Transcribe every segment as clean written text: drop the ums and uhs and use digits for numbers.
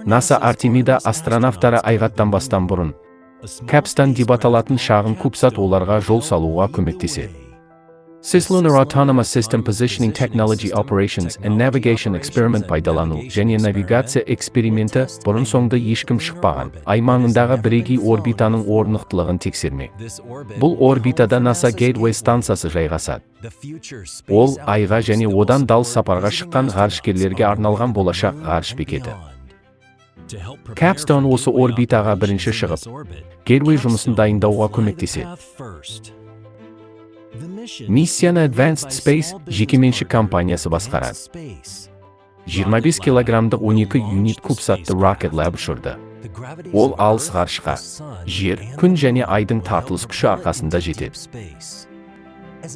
NASA Artemida астронавтары айға аттанбастан бұрын Capstone деп аталатын шағын кубсат оларға жол салуға көмектеседі. Cislunar Autonomous System Positioning Technology Operations and Navigation Experiment пайдалану және навигация эксперименті бұрын соңды ешкім шықпаған ай маңындағы бірегей орбитаның орнықтылығын тексермек. Бұл орбитада NASA Gateway станциясы жайғасады. Ол айға және одан дал сапарға шыққан ғарышкерлерге арналған болашақ ғарыш бекеті. Capstone осы орбитаға бірінші шығып, Gateway жұмысын дайындауға көмектеседі. Миссияны Advanced Space жекеменшік компаниясы басқарады. 25 килограммдық 12 юнит кубсатты Rocket Lab ұшырды. Ол алыс ғарышқа, жер, күн және айдың тартылыс күші арқасында жетеді.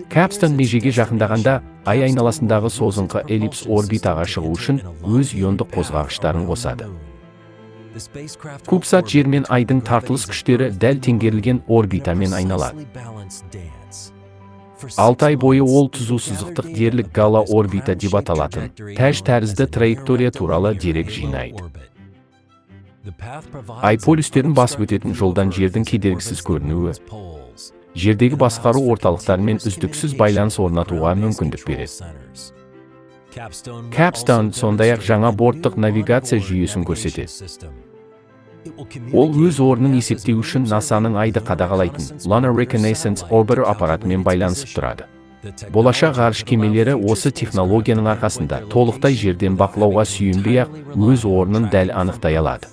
Capstone межеге жақындағанда, ай айналасындағы созыңқы эллипс орбитаға шығу үшін өз иондық қозғағыштарын қосады. Кубсат жер мен айдың тартылыс күштері дәл теңгерілген орбитамен айналады. 6 ай бойы ол түзу сызықтық дерлік гала орбита деп аталатын тәж тәрізді траектория туралы дерек жинайды. Ай полюстерін басып өтетін жолдан жердің кедергісіз көрінуі, жердегі басқару орталықтарымен үздіксіз байланыс орнатуға мүмкіндік береді. Capstone сондай-ақ жаңа борттық навигация жүйесін көрсетеді. Ол өз орнын есептеу үшін NASA-ның айды қадағалайтын Lunar Reconnaissance Orbiter аппаратымен байланысып тұрады. Болашақ ғарыш кемелері осы технологияның арқасында толықтай жерден бақылауға сүйенбей-ақ өз орнын дәл анықтай алады.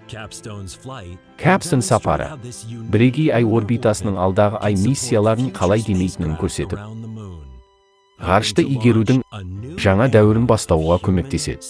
Capstone сапары бірегей ай орбитасының алдағы ай миссияларын қалай демейтінін көрсетіп, ғарышты игерудің жаңа дәуірін бастауға көмектеседі.